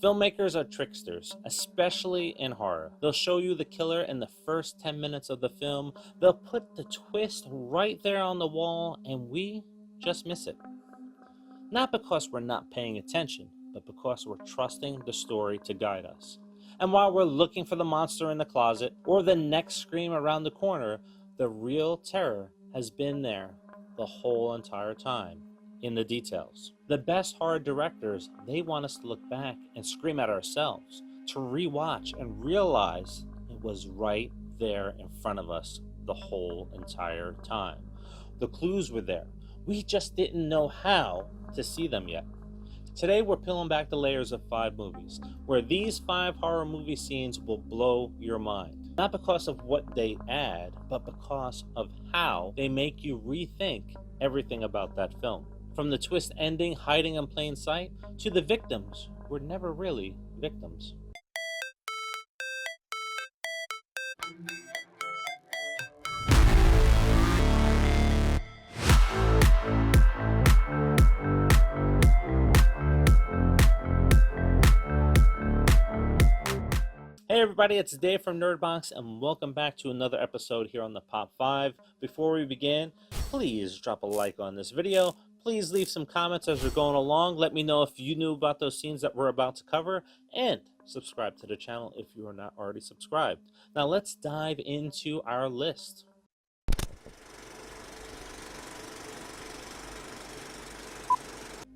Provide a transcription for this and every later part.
Filmmakers are tricksters, especially in horror. They'll show you the killer in the first 10 minutes of the film. They'll put the twist right there on the wall, and we just miss it. Not because we're not paying attention, but because we're trusting the story to guide us. And while we're looking for the monster in the closet or the next scream around the corner, the real terror has been there the whole entire time, in the details. The best horror directors, they want us to look back and scream at ourselves, to rewatch and realize it was right there in front of us the whole entire time. The clues were there. We just didn't know how to see them yet. Today we're peeling back the layers of 5 movies, where these 5 horror movie scenes will blow your mind. Not because of what they add, but because of how they make you rethink everything about that film. From the twist ending hiding in plain sight, to the victims were never really victims. Hey everybody, it's Dave from Nerdbox, and welcome back to another episode here on the Pop 5. Before we begin, please drop a like on this video. Please leave some comments as we're going along. Let me know if you knew about those scenes that we're about to cover, and subscribe to the channel if you are not already subscribed. Now let's dive into our list.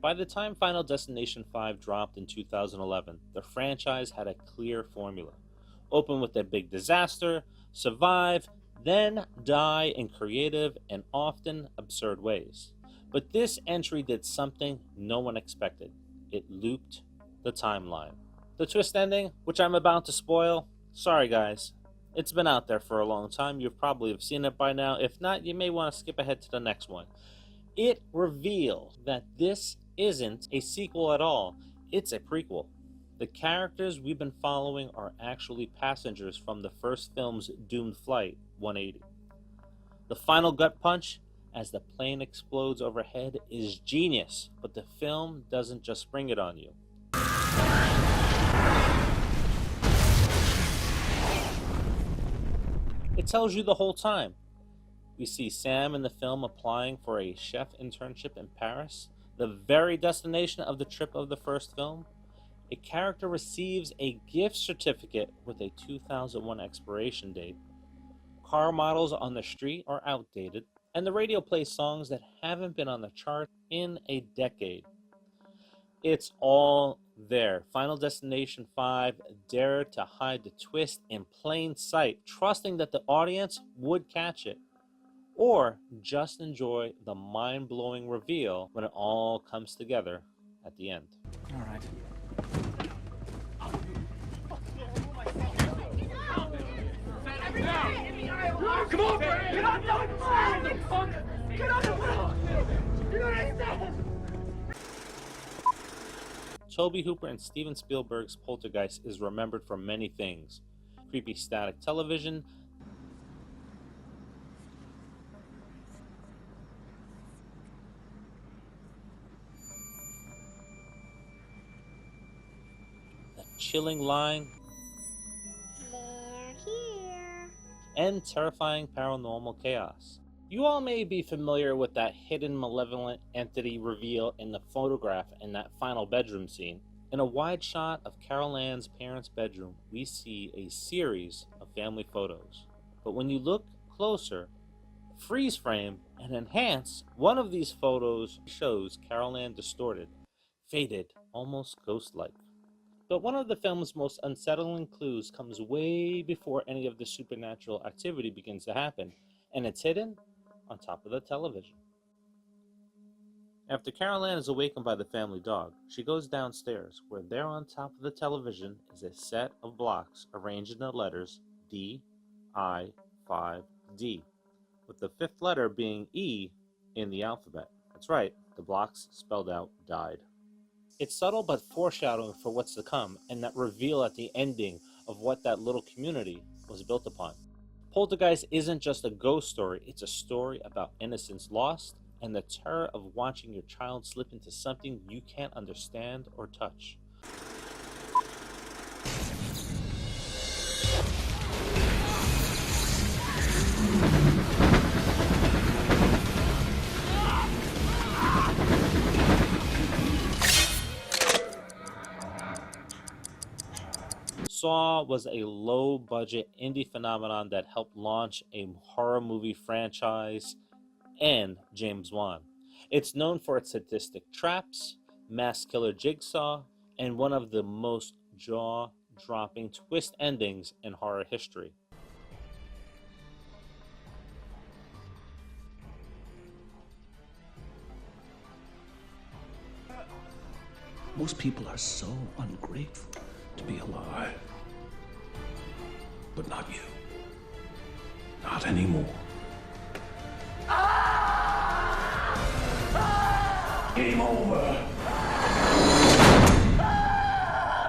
By the time Final Destination 5 dropped in 2011, the franchise had a clear formula. Open with a big disaster, survive, then die in creative and often absurd ways. But this entry did something no one expected. It looped the timeline. The twist ending, which I'm about to spoil, sorry guys, it's been out there for a long time. You probably have seen it by now. If not, you may want to skip ahead to the next one. It reveals that this isn't a sequel at all, it's a prequel. The characters we've been following are actually passengers from the first film's doomed flight 180. The final gut punch, as the plane explodes overhead, is genius, but the film doesn't just spring it on you. It tells you the whole time. We see Sam in the film applying for a chef internship in Paris, the very destination of the trip of the first film. A character receives a gift certificate with a 2001 expiration date. Car models on the street are outdated, and the radio plays songs that haven't been on the chart in a decade. It's all there. Final Destination 5 dared to hide the twist in plain sight, trusting that the audience would catch it, or just enjoy the mind-blowing reveal when it all comes together at the end. All right. Come on, Brad! Get on the phone! Get on the phone! You know what I said? Tobe Hooper and Steven Spielberg's Poltergeist is remembered for many things. Creepy static television, the chilling line, They're here. and terrifying paranormal chaos. You all may be familiar with that hidden malevolent entity reveal in the photograph in that final bedroom scene. In a wide shot of Carol Ann's parents' bedroom, we see a series of family photos. But when you look closer, freeze frame, and enhance, one of these photos shows Carol Ann distorted, faded, almost ghost-like. But one of the film's most unsettling clues comes way before any of the supernatural activity begins to happen, and it's hidden on top of the television. After Carol Ann is awakened by the family dog, she goes downstairs, where there on top of the television is a set of blocks arranged in the letters D, I, 5, D, with the 5th letter being E in the alphabet. That's right, the blocks spelled out died. It's subtle but foreshadowing for what's to come, and that reveal at the ending of what that little community was built upon. Poltergeist isn't just a ghost story, it's a story about innocence lost and the terror of watching your child slip into something you can't understand or touch. Saw was a low-budget indie phenomenon that helped launch a horror movie franchise and James Wan. It's known for its sadistic traps, mass killer Jigsaw, and one of the most jaw-dropping twist endings in horror history. Most people are so ungrateful to be alive. But not you. Not anymore. Game over.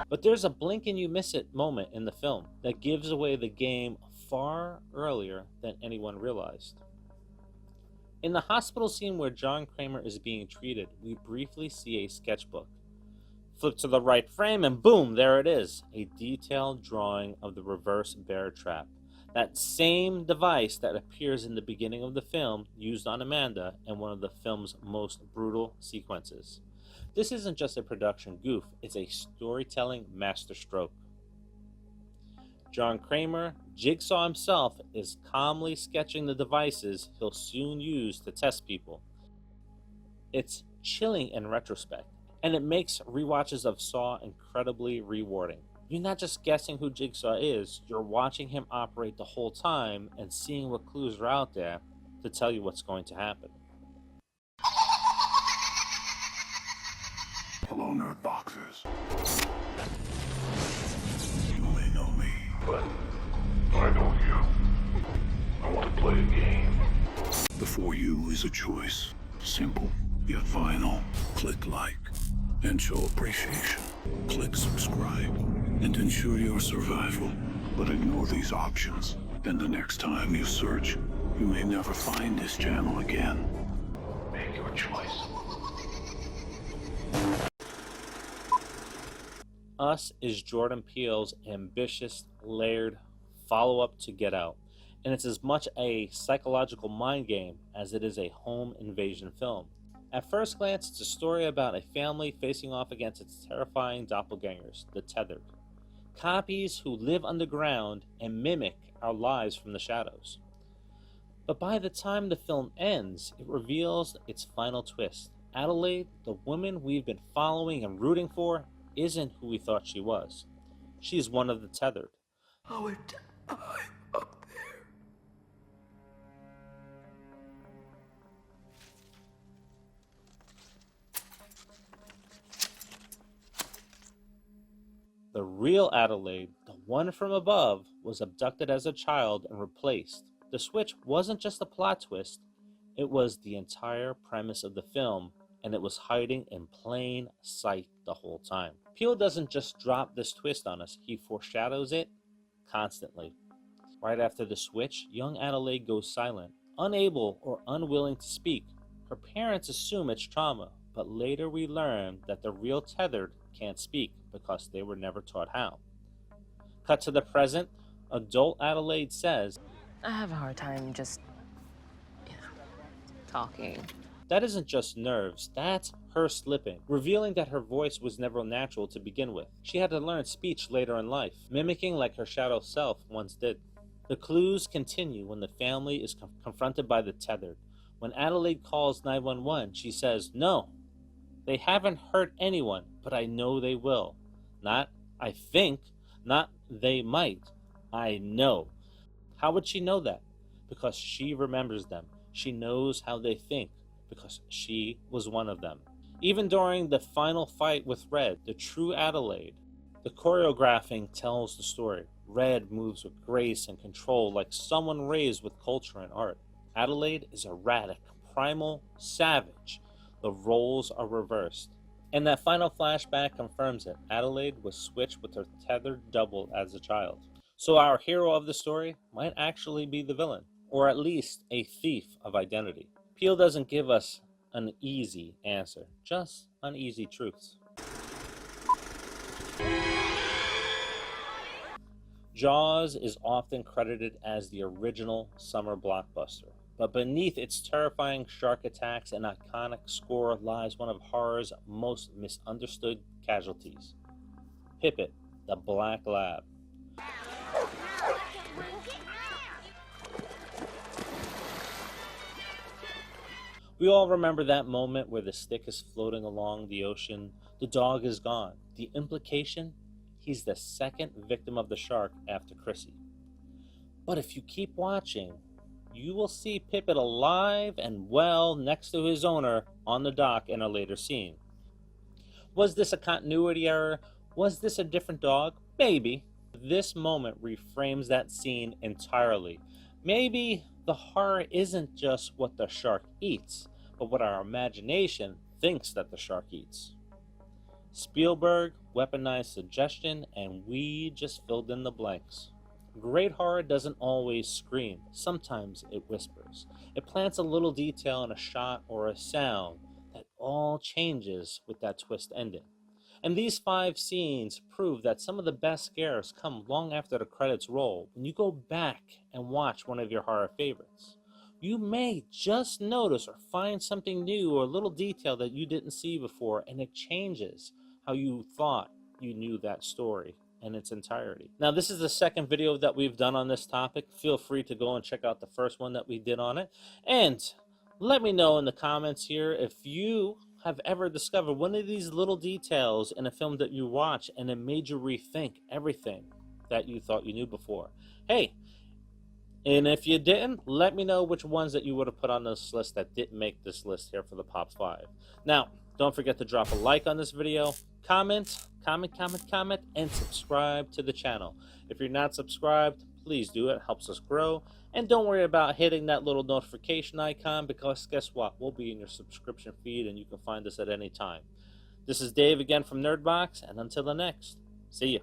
But there's a blink and you miss it moment in the film that gives away the game far earlier than anyone realized. In the hospital scene where John Kramer is being treated, we briefly see a sketchbook. Flip to the right frame and boom, there it is, a detailed drawing of the reverse bear trap. That same device that appears in the beginning of the film used on Amanda in one of the film's most brutal sequences. This isn't just a production goof, it's a storytelling masterstroke. John Kramer, Jigsaw himself, is calmly sketching the devices he'll soon use to test people. It's chilling in retrospect, and it makes rewatches of Saw incredibly rewarding. You're not just guessing who Jigsaw is, you're watching him operate the whole time and seeing what clues are out there to tell you what's going to happen. Hello, nerd boxers. You may know me, but I know you. I want to play a game. Before you is a choice. Simple, yet final. Click like and show appreciation. Click subscribe and ensure your survival. But ignore these options, and the next time you search, you may never find this channel again. Make your choice. Us is Jordan Peele's ambitious, layered follow-up to Get Out, and it's as much a psychological mind game as it is a home invasion film. At first glance, it's a story about a family facing off against its terrifying doppelgangers, the Tethered, copies who live underground and mimic our lives from the shadows. But by the time the film ends, it reveals its final twist. Adelaide, the woman we've been following and rooting for, isn't who we thought she was. She's one of the Tethered. I would die up there. The real Adelaide, the one from above, was abducted as a child and replaced. The switch wasn't just a plot twist, it was the entire premise of the film, and it was hiding in plain sight the whole time. Peele doesn't just drop this twist on us, he foreshadows it constantly. Right after the switch, young Adelaide goes silent, unable or unwilling to speak. Her parents assume it's trauma, but later we learn that the real Tethered can't speak because they were never taught how. Cut to the present, adult Adelaide says, I have a hard time just, talking. That isn't just nerves, that's her slipping, revealing that her voice was never natural to begin with. She had to learn speech later in life, mimicking like her shadow self once did. The clues continue when the family is confronted by the Tethered. When Adelaide calls 911, she says, "No, they haven't hurt anyone, but I know they will." Not, "I think," not, "they might." I know. How would she know that? Because she remembers them. She knows how they think, because she was one of them. Even during the final fight with Red, the true Adelaide, the choreographing tells the story. Red moves with grace and control like someone raised with culture and art. Adelaide is erratic, primal, savage. The roles are reversed. And that final flashback confirms it. Adelaide was switched with her tethered double as a child. So our hero of the story might actually be the villain, or at least a thief of identity. Peele doesn't give us an easy answer, just uneasy truths. Jaws is often credited as the original summer blockbuster, but beneath its terrifying shark attacks and iconic score lies one of horror's most misunderstood casualties. Pippet, the Black Lab. We all remember that moment where the stick is floating along the ocean, the dog is gone. The implication? He's the second victim of the shark after Chrissy. But if you keep watching, you will see Pippet alive and well next to his owner on the dock in a later scene. Was this a continuity error? Was this a different dog? Maybe. This moment reframes that scene entirely. Maybe the horror isn't just what the shark eats, but what our imagination thinks that the shark eats. Spielberg weaponized suggestion, and we just filled in the blanks. Great horror doesn't always scream. Sometimes it whispers. It plants a little detail in a shot or a sound that all changes with that twist ending. And these 5 scenes prove that some of the best scares come long after the credits roll. When you go back and watch one of your horror favorites, you may just notice or find something new or a little detail that you didn't see before, and it changes how you thought you knew that story in its entirety. Now, this is the second video that we've done on this topic. Feel free to go and check out the first one that we did on it. And let me know in the comments here if you have ever discovered one of these little details in a film that you watch and it made you rethink everything that you thought you knew before. Hey, and if you didn't, let me know which ones that you would have put on this list that didn't make this list here for the Pops 5. Now, don't forget to drop a like on this video, comment, and subscribe to the channel. If you're not subscribed, please do it. It helps us grow. And don't worry about hitting that little notification icon, because guess what? We'll be in your subscription feed and you can find us at any time. This is Dave again from Nerdbox, and until the next, see ya.